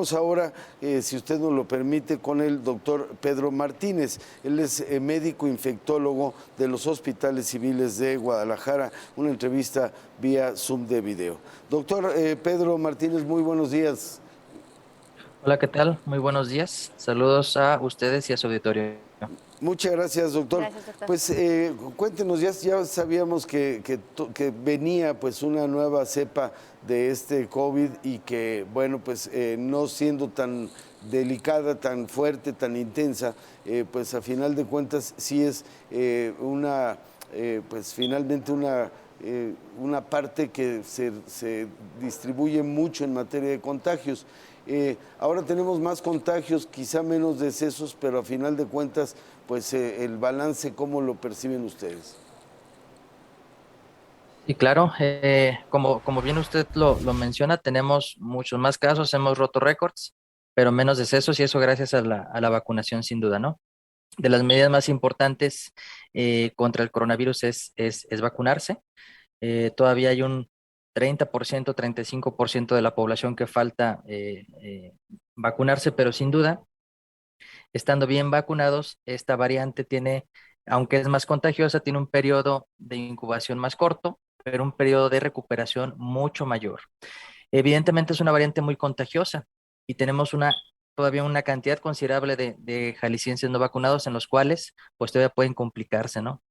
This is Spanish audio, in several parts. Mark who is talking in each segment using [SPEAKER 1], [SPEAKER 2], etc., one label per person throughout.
[SPEAKER 1] Vamos ahora, si usted nos lo permite, con el doctor Pedro Martínez. Él es médico infectólogo de los hospitales civiles de Guadalajara. Una entrevista vía Zoom de video. Doctor Pedro Martínez, muy buenos días.
[SPEAKER 2] Hola, ¿qué tal? Muy buenos días. Saludos a ustedes y a su auditorio.
[SPEAKER 1] Muchas gracias, doctor.
[SPEAKER 3] Gracias, doctor.
[SPEAKER 1] Pues cuéntenos, ya sabíamos que venía pues una nueva cepa de este COVID y que, bueno, pues no siendo tan delicada, tan fuerte, tan intensa, pues a final de cuentas sí es pues finalmente una parte que se distribuye mucho en materia de contagios. Ahora tenemos más contagios, quizá menos decesos, pero a final de cuentas, pues el balance, ¿cómo lo perciben ustedes?
[SPEAKER 2] Sí, claro, como bien usted lo menciona, tenemos muchos más casos, hemos roto récords, pero menos decesos y eso gracias a la vacunación sin duda, ¿no? De las medidas más importantes contra el coronavirus es vacunarse. Todavía hay un 30%, 35% de la población que falta vacunarse, pero sin duda estando bien vacunados, esta variante tiene, aunque es más contagiosa, tiene un periodo de incubación más corto, pero un periodo de recuperación mucho mayor. Evidentemente es una variante muy contagiosa y tenemos todavía una cantidad considerable de jaliscienses no vacunados en los cuales pues todavía pueden complicarse, ¿no?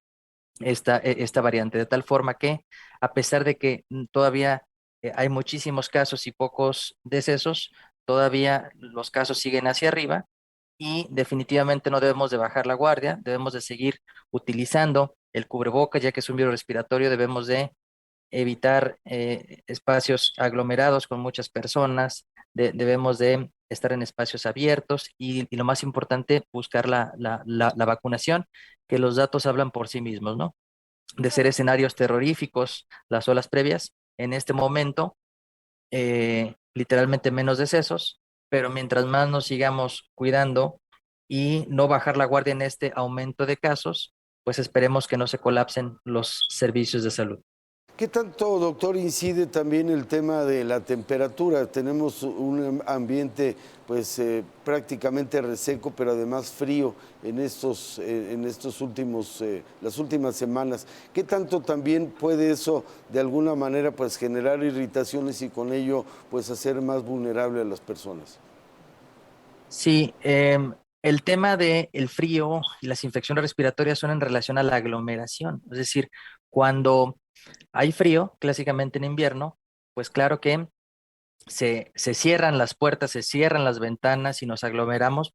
[SPEAKER 2] Esta variante, de tal forma que a pesar de que todavía hay muchísimos casos y pocos decesos, todavía los casos siguen hacia arriba y definitivamente no debemos de bajar la guardia, debemos de seguir utilizando el cubrebocas, ya que es un virus respiratorio, debemos de evitar espacios aglomerados con muchas personas, debemos de estar en espacios abiertos y lo más importante, buscar la vacunación, que los datos hablan por sí mismos, ¿no? De ser escenarios terroríficos, las olas previas, en este momento literalmente menos decesos, pero mientras más nos sigamos cuidando y no bajar la guardia en este aumento de casos, pues esperemos que no se colapsen los servicios de salud.
[SPEAKER 1] ¿Qué tanto, doctor, incide también el tema de la temperatura? Tenemos un ambiente pues prácticamente reseco, pero además frío en estos últimos, las últimas semanas. ¿Qué tanto también puede eso de alguna manera pues generar irritaciones y con ello pues hacer más vulnerable a las personas?
[SPEAKER 2] Sí, el tema del frío y las infecciones respiratorias son en relación a la aglomeración, es decir, cuando hay frío, clásicamente en invierno, pues claro que se cierran las puertas, se cierran las ventanas y nos aglomeramos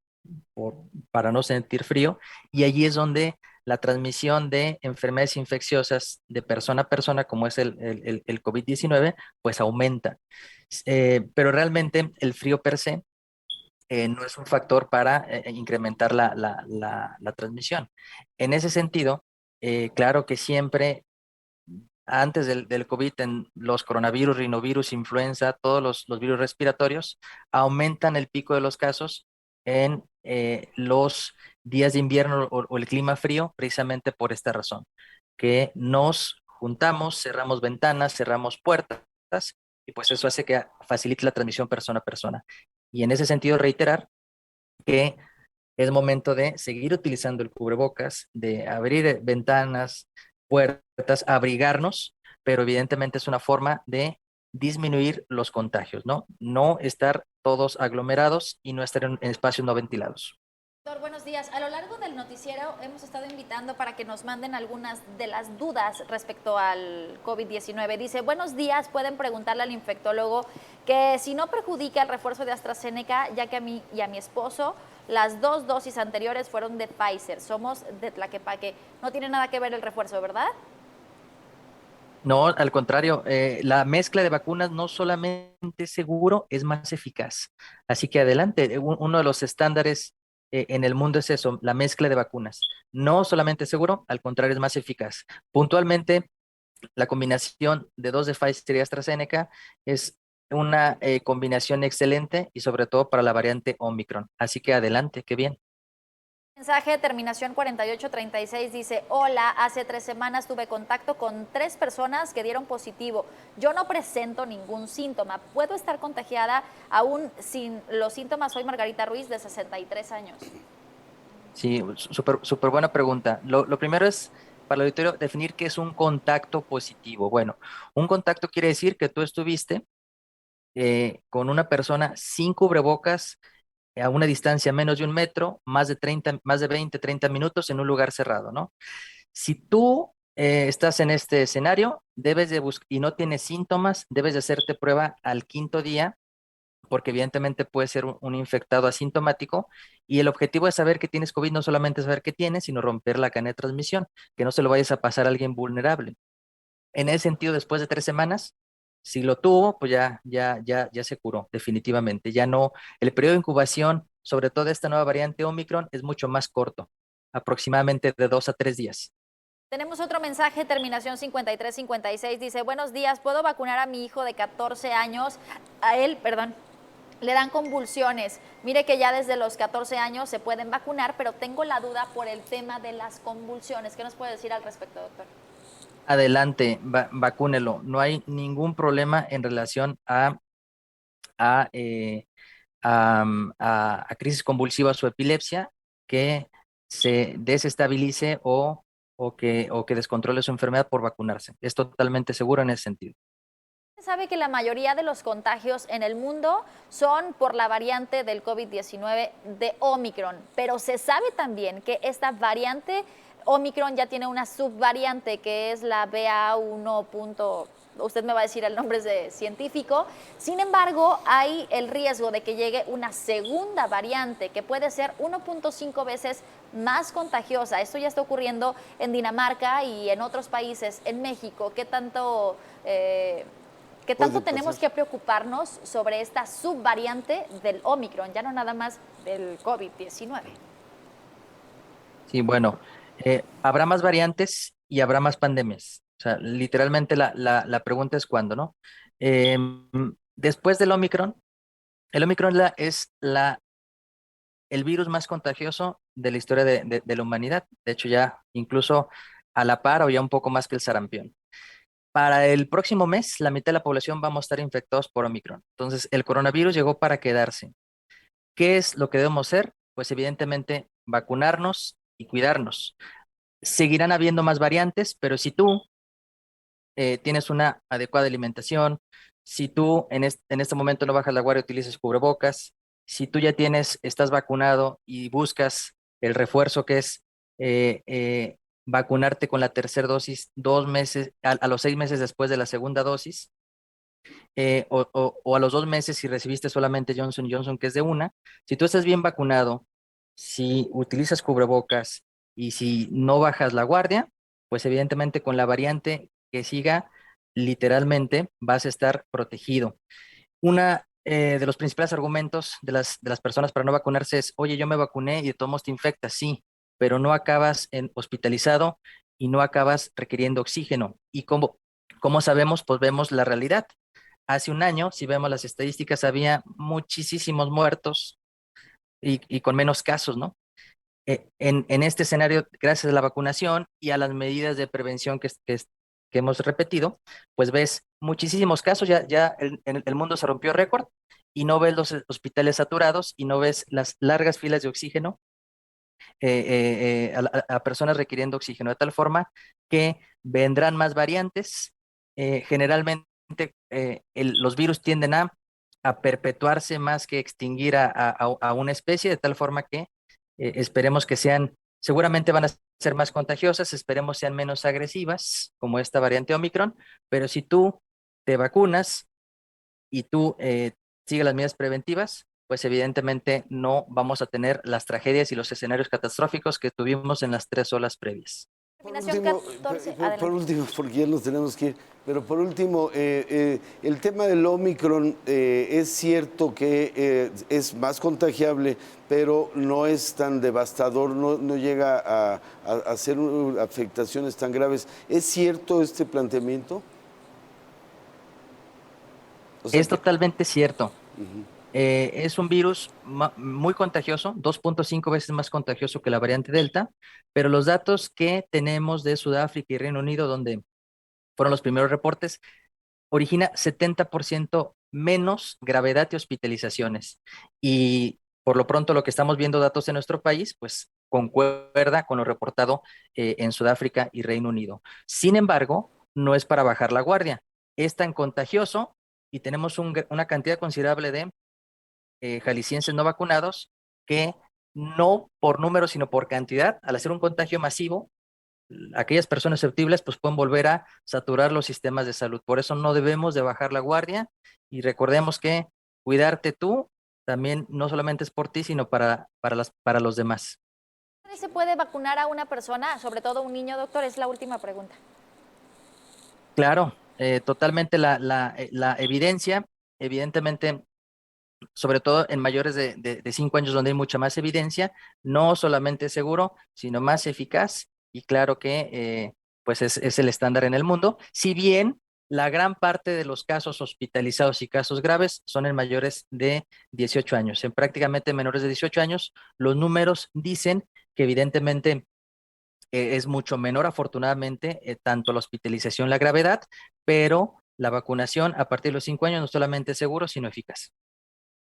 [SPEAKER 2] por- para no sentir frío, y allí es donde la transmisión de enfermedades infecciosas de persona a persona, como es el COVID-19, pues aumenta. Pero realmente el frío per se no es un factor para incrementar la transmisión. En ese sentido, claro que siempre antes del COVID, en los coronavirus, rinovirus, influenza, todos los virus respiratorios, aumentan el pico de los casos en los días de invierno o el clima frío, precisamente por esta razón, que nos juntamos, cerramos ventanas, cerramos puertas, y pues eso hace que facilite la transmisión persona a persona. Y en ese sentido, reiterar que es momento de seguir utilizando el cubrebocas, de abrir ventanas, puertas, abrigarnos, pero evidentemente es una forma de disminuir los contagios, ¿no? No estar todos aglomerados y no estar en espacios no ventilados.
[SPEAKER 3] Doctor, buenos días. A lo largo del noticiero hemos estado invitando para que nos manden algunas de las dudas respecto al COVID-19. Dice, buenos días, pueden preguntarle al infectólogo que si no perjudica el refuerzo de AstraZeneca, ya que a mí y a mi esposo las dos dosis anteriores fueron de Pfizer. Somos de Tlaquepaque. No tiene nada que ver el refuerzo, ¿verdad?
[SPEAKER 2] No, al contrario, la mezcla de vacunas no solamente es seguro, es más eficaz. Así que adelante, uno de los estándares en el mundo es eso, la mezcla de vacunas. No solamente es seguro, al contrario, es más eficaz. Puntualmente, la combinación de dos de Pfizer y AstraZeneca es una combinación excelente y sobre todo para la variante Omicron. Así que adelante, qué bien.
[SPEAKER 3] Mensaje de terminación 4836 dice: hola, hace 3 semanas tuve contacto con 3 personas que dieron positivo. Yo no presento ningún síntoma. ¿Puedo estar contagiada aún sin los síntomas? Soy Margarita Ruiz, de 63 años.
[SPEAKER 2] Sí, súper buena pregunta. Lo primero es, para el auditorio, definir qué es un contacto positivo. Bueno, un contacto quiere decir que tú estuviste con una persona sin cubrebocas a una distancia menos de 1 metro, más de 20, 30 minutos en un lugar cerrado, ¿no? Si tú estás en este escenario, debes de buscar y no tienes síntomas, debes de hacerte prueba al 5.º día, porque evidentemente puede ser un infectado asintomático, y el objetivo de saber que tienes COVID no solamente es saber que tienes, sino romper la cadena de transmisión, que no se lo vayas a pasar a alguien vulnerable. En ese sentido, después de 3 semanas, si lo tuvo, pues ya se curó, definitivamente. Ya no, el periodo de incubación, sobre todo esta nueva variante Omicron, es mucho más corto, aproximadamente de 2 a 3 días.
[SPEAKER 3] Tenemos otro mensaje, terminación 5356, dice: buenos días, ¿puedo vacunar a mi hijo de 14 años? A él, perdón, le dan convulsiones. Mire que ya desde los 14 años se pueden vacunar, pero tengo la duda por el tema de las convulsiones. ¿Qué nos puede decir al respecto, doctor?
[SPEAKER 2] Adelante, vacúnelo. No hay ningún problema en relación a, eh, a crisis convulsivas o epilepsia que se desestabilice o que descontrole su enfermedad por vacunarse. Es totalmente seguro en ese sentido.
[SPEAKER 3] Se sabe que la mayoría de los contagios en el mundo son por la variante del COVID-19 de Omicron, pero se sabe también que esta variante Omicron ya tiene una subvariante que es la BA1. Usted me va a decir el nombre de científico. Sin embargo, hay el riesgo de que llegue una segunda variante que puede ser 1.5 veces más contagiosa. Esto ya está ocurriendo en Dinamarca y en otros países. En México, ¿qué tanto tenemos que preocuparnos sobre esta subvariante del Omicron, ya no nada más del COVID-19?
[SPEAKER 2] Sí, bueno, habrá más variantes y habrá más pandemias. O sea, literalmente la pregunta es cuándo, ¿no? Después del Omicron, el Omicron es el virus más contagioso de la historia de la humanidad. De hecho, ya incluso a la par o ya un poco más que el sarampión. Para el próximo mes, la mitad de la población vamos a estar infectados por Omicron. Entonces, el coronavirus llegó para quedarse. ¿Qué es lo que debemos hacer? Pues evidentemente vacunarnos y cuidarnos. Seguirán habiendo más variantes, pero si tú tienes una adecuada alimentación, si tú en este momento no bajas la guardia, utilizas cubrebocas, si tú ya estás vacunado y buscas el refuerzo que es vacunarte con la tercera dosis 2 meses, a los 6 meses después de la segunda dosis, o a los 2 meses si recibiste solamente Johnson Johnson, que es de una. Si tú estás bien vacunado, si utilizas cubrebocas y si no bajas la guardia, pues evidentemente con la variante que siga, literalmente vas a estar protegido. Una de los principales argumentos de las personas para no vacunarse es: oye, yo me vacuné y de todos modos te infectas, sí, pero no acabas hospitalizado y no acabas requiriendo oxígeno. ¿Y cómo sabemos? Pues vemos la realidad. Hace un año, si vemos las estadísticas, había muchísimos muertos y con menos casos, ¿no? En este escenario, gracias a la vacunación y a las medidas de prevención que hemos repetido, pues ves muchísimos casos, ya el mundo se rompió récord y no ves los hospitales saturados y no ves las largas filas de oxígeno a personas requiriendo oxígeno, de tal forma que vendrán más variantes. Generalmente los virus tienden a perpetuarse más que extinguir a una especie, de tal forma que esperemos que seguramente van a ser más contagiosas, esperemos sean menos agresivas, como esta variante Omicron, pero si tú te vacunas y tú sigues las medidas preventivas, pues evidentemente no vamos a tener las tragedias y los escenarios catastróficos que tuvimos en las 3 olas previas.
[SPEAKER 1] Por último, porque ya nos tenemos que ir, pero por último, el tema del Omicron, es cierto que es más contagiable, pero no es tan devastador, no llega a hacer afectaciones tan graves. ¿Es cierto este planteamiento?
[SPEAKER 2] Es totalmente cierto. Es un virus muy contagioso, 2.5 veces más contagioso que la variante Delta, pero los datos que tenemos de Sudáfrica y Reino Unido, donde fueron los primeros reportes, origina 70% menos gravedad y hospitalizaciones. Y por lo pronto lo que estamos viendo datos en nuestro país, pues concuerda con lo reportado en Sudáfrica y Reino Unido. Sin embargo, no es para bajar la guardia. Es tan contagioso y tenemos una cantidad considerable de jaliscienses no vacunados que no por número, sino por cantidad, al hacer un contagio masivo, aquellas personas susceptibles pues pueden volver a saturar los sistemas de salud. Por eso no debemos de bajar la guardia y recordemos que cuidarte tú también no solamente es por ti, sino para los demás.
[SPEAKER 3] ¿Se puede vacunar a una persona, sobre todo un niño, doctor? Es la última pregunta.
[SPEAKER 2] Claro, totalmente la evidencia, evidentemente, sobre todo en mayores de 5 años donde hay mucha más evidencia, no solamente es seguro, sino más eficaz y claro que pues es el estándar en el mundo, si bien la gran parte de los casos hospitalizados y casos graves son en mayores de 18 años. En prácticamente menores de 18 años, los números dicen que evidentemente es mucho menor, afortunadamente, tanto la hospitalización, la gravedad, pero la vacunación a partir de los 5 años no solamente es seguro, sino eficaz.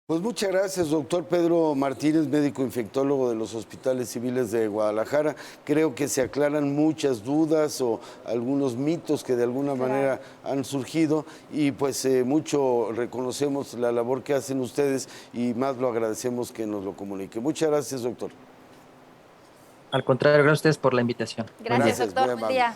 [SPEAKER 1] Pues muchas gracias, doctor Pedro Martínez, médico infectólogo de los Hospitales Civiles de Guadalajara. Creo que se aclaran muchas dudas o algunos mitos que de alguna manera han surgido y pues mucho reconocemos la labor que hacen ustedes y más lo agradecemos que nos lo comunique. Muchas gracias, doctor.
[SPEAKER 2] Al contrario, gracias a ustedes por la invitación.
[SPEAKER 3] Gracias, doctor. Buen día.